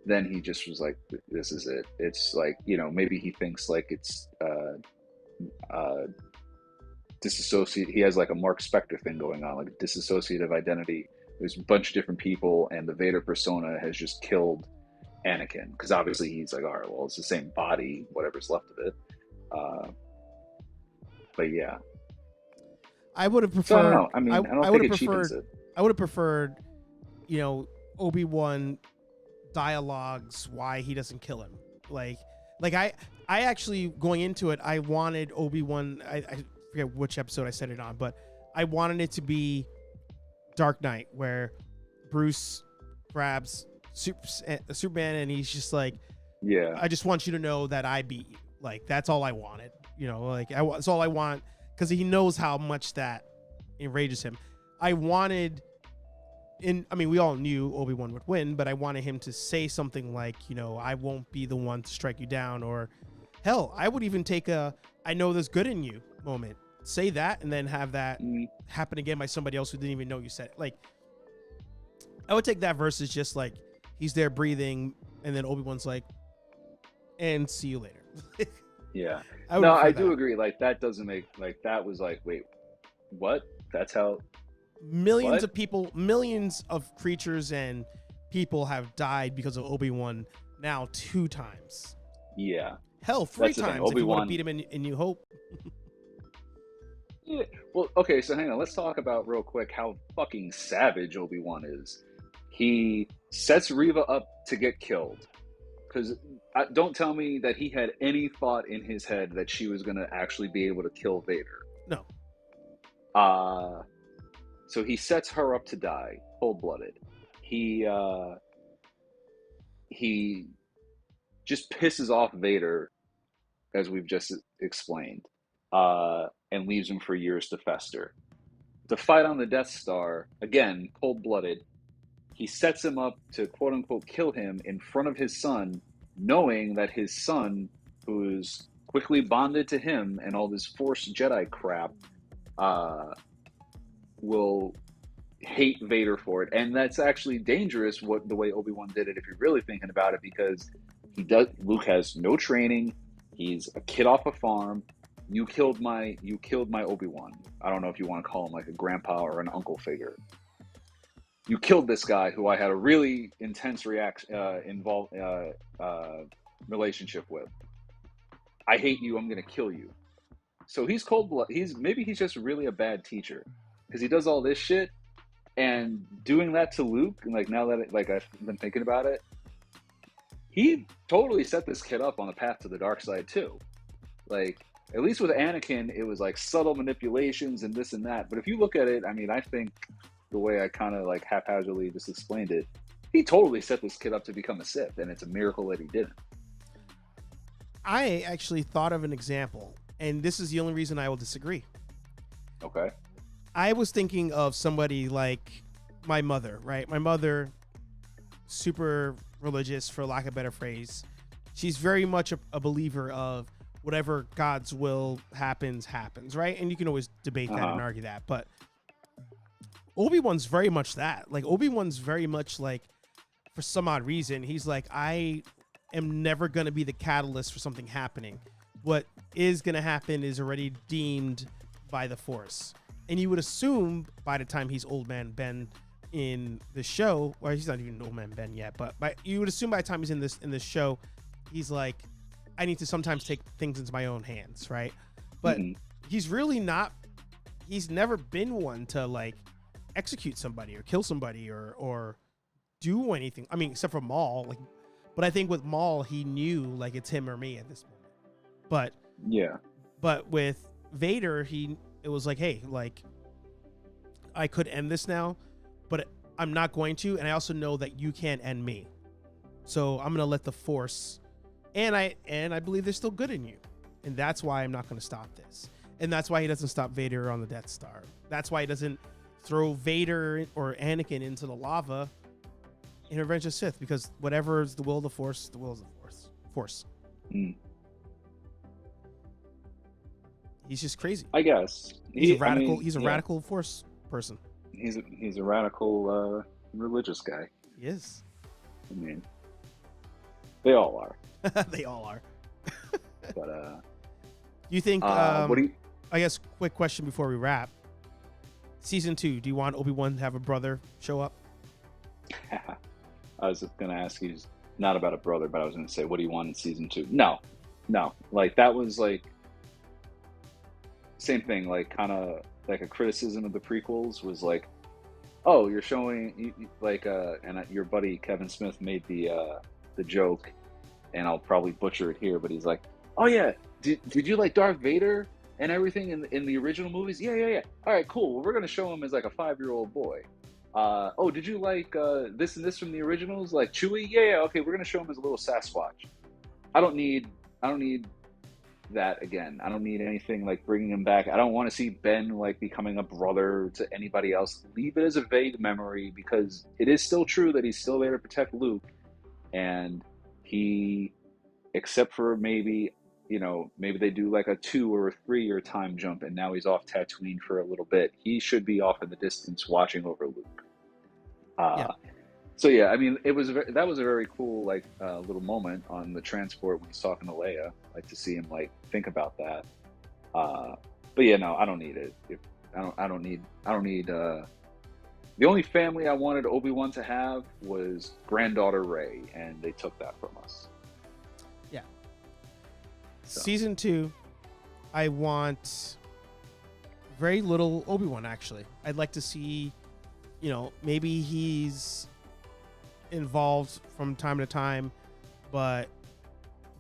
Then he just was like, this is it. It's like, you know, maybe he thinks like it's disassociate. He has like a Mark Spector thing going on, like a dissociative identity. There's a bunch of different people, and the Vader persona has just killed Anakin, because obviously he's like, all right, well, it's the same body, whatever's left of it. But yeah, I would have preferred. So I don't know. I mean, I don't think it cheapens it. I would have preferred, you know, Obi-Wan dialogues why he doesn't kill him. Like I actually, going into it, I wanted Obi-Wan. I forget which episode I said it on, but I wanted it to be Dark Knight, where Bruce grabs Superman, and he's just like, yeah, I just want you to know that I beat you. Like, that's all I wanted. You know, like, that's all I want, because he knows how much that enrages him. I wanted, I mean, we all knew Obi-Wan would win, but I wanted him to say something like, you know, I won't be the one to strike you down, or hell, I would even take a, I know there's good in you moment. Say that, and then have that happen again by somebody else who didn't even know you said it. Like, I would take that versus just like, he's there breathing, and then Obi-Wan's like, and see you later. Yeah. I do agree. Like, that doesn't make, like, that was like, wait, what? That's how millions of people, millions of creatures and people have died because of Obi-Wan now 2 times. Yeah. Hell, 3 times if you want to beat him in New Hope. Yeah. Well, okay, so hang on. Let's talk about real quick how fucking savage Obi-Wan is. He sets Reva up to get killed. Because don't tell me that he had any thought in his head that she was going to actually be able to kill Vader. No. So he sets her up to die, cold-blooded. He just pisses off Vader, as we've just explained, and leaves him for years to fester. To fight on the Death Star, again, cold-blooded, he sets him up to, quote-unquote, kill him in front of his son, knowing that his son, who's quickly bonded to him and all this Force Jedi crap, will hate Vader for it. And that's actually dangerous, the way Obi-Wan did it, if you're really thinking about it, because Luke has no training. He's a kid off a farm. You killed my Obi-Wan. I don't know if you want to call him like a grandpa or an uncle figure. You killed this guy who I had a really intense relationship with. I hate you. I'm going to kill you. So he's cold-blooded. Maybe he's just really a bad teacher, because he does all this shit, and doing that to Luke. And like, now that I've been thinking about it, he totally set this kid up on the path to the dark side too. Like, at least with Anakin, it was like subtle manipulations and this and that. But if you look at it, I mean, I think the way I kind of like haphazardly just explained it, he totally set this kid up to become a Sith, and it's a miracle that he didn't. I actually thought of an example, and this is the only reason I will disagree. Okay. I was thinking of somebody like my mother, right? My mother, super religious, for lack of a better phrase. She's very much a believer of whatever God's will happens, right? And you can always debate that and argue that, but Obi-Wan's very much that. Like, Obi-Wan's very much like, for some odd reason, he's like, I am never going to be the catalyst for something happening. What is going to happen is already deemed by the Force. And you would assume by the time he's old man Ben in the show, well, he's not even old man Ben yet, but you would assume by the time he's in this show, he's like, I need to sometimes take things into my own hands, right? But he's really not. He's never been one to like execute somebody or kill somebody or do anything. I mean, except for Maul. Like, but I think with Maul, he knew like it's him or me at this moment. But yeah, but with Vader, it was like, hey, like I could end this now, but I'm not going to, and I also know that you can't end me. So I'm gonna let the Force, and I believe there's still good in you, and that's why I'm not gonna stop this. And that's why he doesn't stop Vader on the Death Star. That's why he doesn't throw Vader or Anakin into the lava in Revenge of the Sith, because whatever is the will of the Force, the will of the Force. He's just crazy. I guess he's a radical. He's a radical Force person. He's a radical religious guy. He is. I mean, they all are. They all are. But you think? What do you? I guess quick question before we wrap. Season 2, do you want Obi-Wan to have a brother show up? I was going to ask you, not about a brother, but I was going to say, what do you want in season 2? No. Like, that was like, same thing, like, kind of like a criticism of the prequels was like, oh, you're showing, like, and your buddy Kevin Smith made the joke, and I'll probably butcher it here, but he's like, oh yeah, did you like Darth Vader and everything in the original movies? Yeah. All right, cool. Well, we're gonna show him as like a 5-year-old boy. Oh, did you like this and this from the originals, like Chewie? Yeah. Okay, we're gonna show him as a little Sasquatch. I don't need that again. I don't need anything like bringing him back. I don't want to see Ben like becoming a brother to anybody else. Leave it as a vague memory, because it is still true that he's still there to protect Luke, and he, except for maybe they do like a 2 or a 3-year time jump, and now he's off Tatooine for a little bit. He should be off in the distance watching over Luke. So yeah, I mean, that was a very cool like little moment on the transport when he's talking to Leia. Like to see him like think about that. But yeah, no, I don't need it. I don't need. The only family I wanted Obi-Wan to have was granddaughter Rey, and they took that from us. Yeah. So. Season 2, I want very little Obi-Wan, actually. I'd like to see, maybe he's involved from time to time, but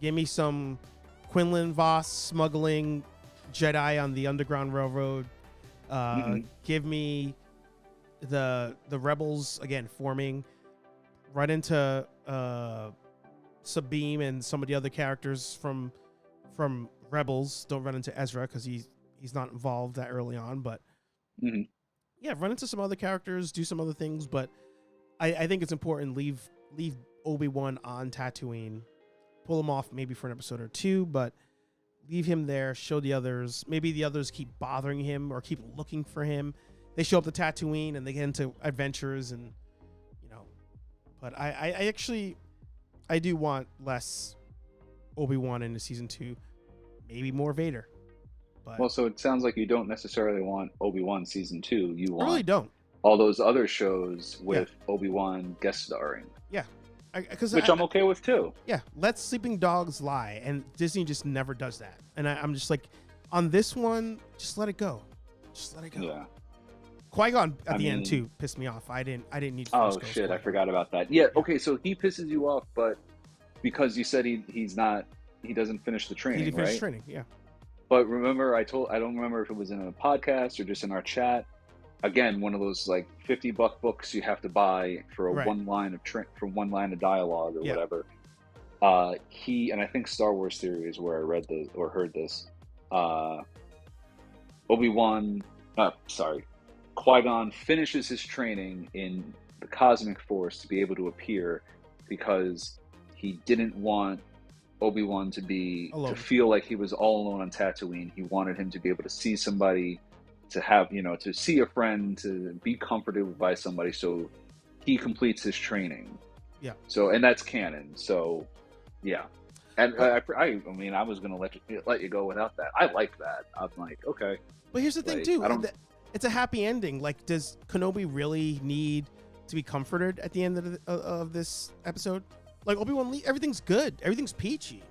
give me some Quinlan Vos smuggling Jedi on the Underground Railroad. Give me the rebels again forming, run into Sabine and some of the other characters from Rebels. Don't run into Ezra because he's not involved that early on, but yeah, run into some other characters, do some other things. But I think it's important, leave Obi-Wan on Tatooine, pull him off maybe for an episode or 2, but leave him there, show the others. Maybe the others keep bothering him or keep looking for him. They show up to Tatooine and they get into adventures, and but I do want less Obi-Wan into season 2, maybe more Vader. But well, so it sounds like you don't necessarily want Obi-Wan season 2. You want I really don't. All those other shows with Obi-Wan guest starring. Yeah. Which I'm okay with too. Yeah, let sleeping dogs lie, and Disney just never does that. And I'm just like, on this one, just let it go. Just let it go. Yeah. Qui-Gon at the end too pissed me off. I didn't need. Oh shit! I forgot about that. Yeah. Okay. So he pisses you off, but because you said he doesn't finish the training. He didn't finish training. Yeah. But remember, I don't remember if it was in a podcast or just in our chat. Again, one of those like $50 books you have to buy for one line of dialogue or whatever. He, and I think Star Wars Theory is where I read this or heard this. Qui-Gon finishes his training in the Cosmic Force to be able to appear, because he didn't want Obi-Wan to feel like he was all alone on Tatooine. He wanted him to be able to see somebody, to have, to see a friend, to be comforted by somebody. So he completes his training. Yeah. So, and that's canon. So, yeah. And I was going to let you go without that. I like that. I'm like, okay. But here's the thing too. it's a happy ending. Like, does Kenobi really need to be comforted at the end of this episode? Like, Obi-Wan, everything's good. Everything's peachy.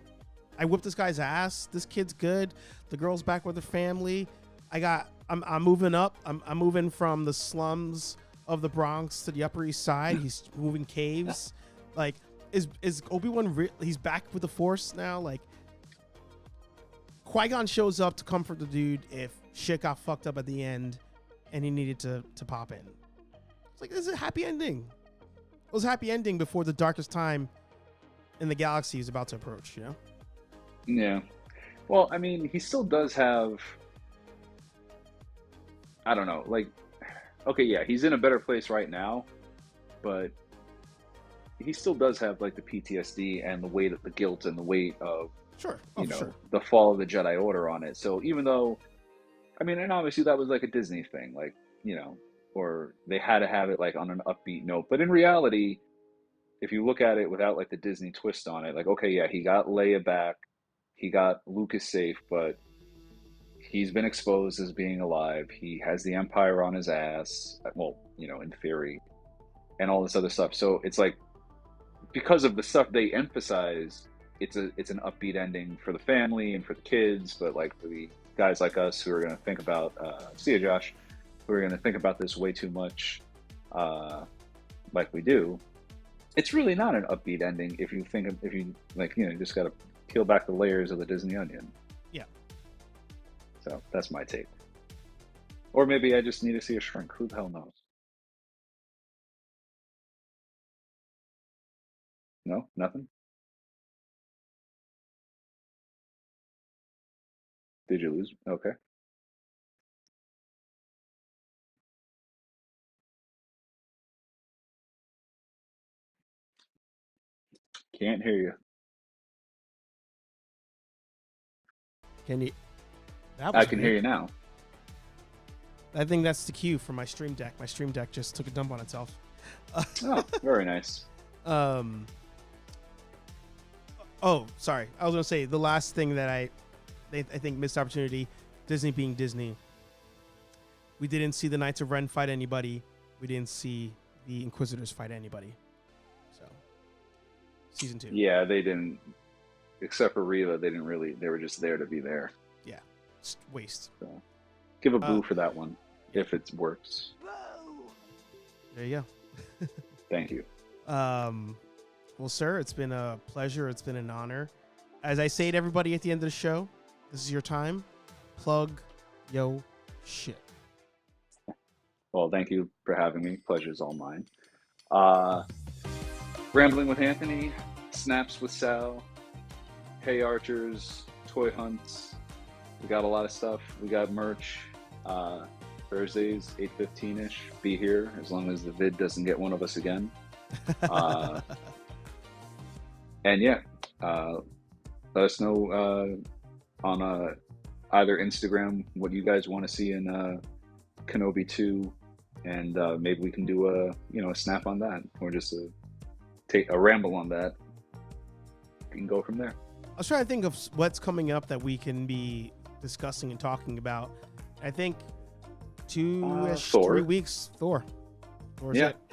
I whipped this guy's ass. This kid's good. The girl's back with her family. I'm moving up. I'm moving from the slums of the Bronx to the Upper East Side. He's moving caves. Like, is Obi-Wan he's back with the Force now? Like, Qui-Gon shows up to comfort the dude if shit got fucked up at the end and he needed to pop in. It's like, this is a happy ending. It was a happy ending before the darkest time in the galaxy is about to approach, you know? Yeah. Well, I mean, he still does have, I don't know, like, okay, yeah, he's in a better place right now, but he still does have like the PTSD and the weight of the guilt and the weight of, sure, the fall of the Jedi Order on it. So even though, I mean, and obviously that was like a Disney thing, like, or they had to have it like on an upbeat note. But in reality, if you look at it without like the Disney twist on it, like, okay, yeah, he got Leia back, he got Lucas safe, but he's been exposed as being alive. He has the Empire on his ass, well, in theory, and all this other stuff. So it's like, because of the stuff they emphasize, it's an upbeat ending for the family and for the kids, but like for the guys like us who are going to think about, see you, Josh, who are going to think about this way too much, like we do, it's really not an upbeat ending if you you just got to peel back the layers of the Disney onion. Yeah. So that's my take. Or maybe I just need to see a shrink. Who the hell knows? No, nothing. Did you lose? Okay. Can't hear you. Can you? I can hear you now. I think that's the cue for my stream deck. My stream deck just took a dump on itself. Oh, very nice. Oh, sorry. I was gonna say the last thing that I think missed opportunity. Disney being Disney. We didn't see the Knights of Ren fight anybody. We didn't see the Inquisitors fight anybody. So, season 2. Yeah, they didn't. Except for Reva, they didn't really. They were just there to be there. Yeah, just waste. So, give a boo for that one if it works. There you go. Thank you. Well, sir, it's been a pleasure. It's been an honor. As I say to everybody at the end of the show, this is your time. Plug yo shit. Well, thank you for having me. Pleasure's all mine. Rambling with Anthony, Snaps with Sal, HeyArchers, Toy Hunts. We got a lot of stuff. We got merch. Thursdays, 8:15ish. Be here as long as the vid doesn't get one of us again. And yeah, let us know on either Instagram what you guys want to see in Kenobi 2, and maybe we can do a snap on that, or just take a ramble on that. We can go from there. I was trying to think of what's coming up that we can be discussing and talking about. I think 3 weeks. Thor.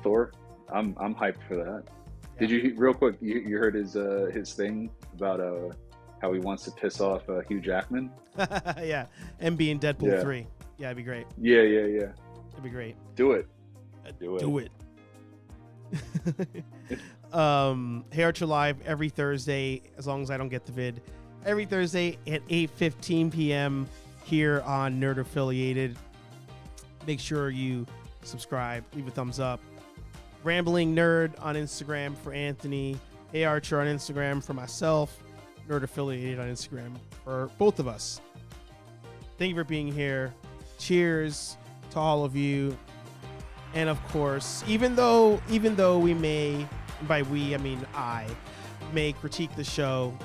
Thor. I'm hyped for that. Yeah. Did you real quick? You heard his thing about how he wants to piss off Hugh Jackman? Yeah, and be in Deadpool 3. Yeah, it'd be great. Yeah. It'd be great. Do it. Do it. HeyArcher Live every Thursday, as long as I don't get the vid. Every Thursday at 8:15 p.m. here on Nerd Affiliated. Make sure you subscribe, leave a thumbs up. Rambling Nerd on Instagram for Anthony. HeyArcher on Instagram for myself. Nerd Affiliated on Instagram for both of us. Thank you for being here. Cheers to all of you. And of course, even though we may, by we I mean I, may critique the show,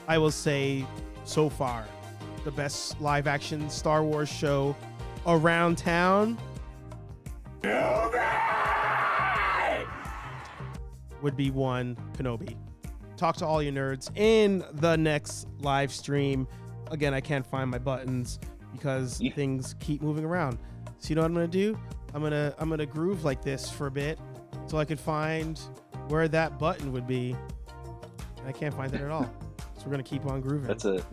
I will say so far the best live action Star Wars show around town would be one Kenobi. Talk to all you nerds in the next live stream. Again, I can't find my buttons because things keep moving around. So you know what I'm gonna do? I'm gonna groove like this for a bit, so I could find where that button would be. I can't find it at all. So we're gonna keep on grooving.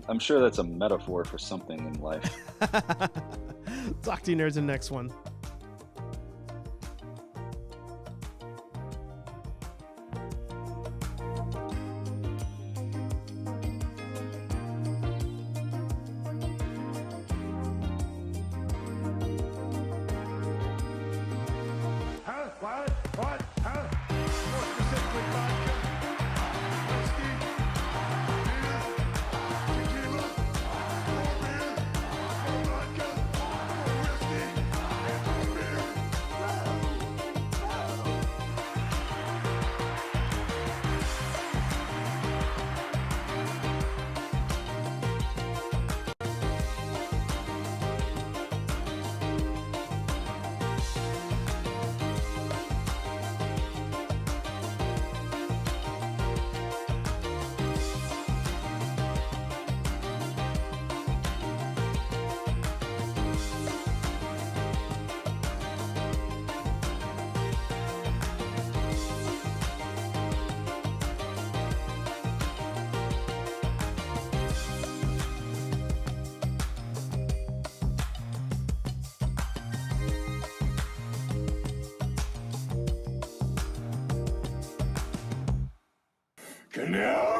I'm sure that's a metaphor for something in life. Talk to you nerds in the next one. What? Huh? More specifically, vodka, whiskey, beer, tequila, more beer, more vodka, more whiskey, and more beer. Kenobi!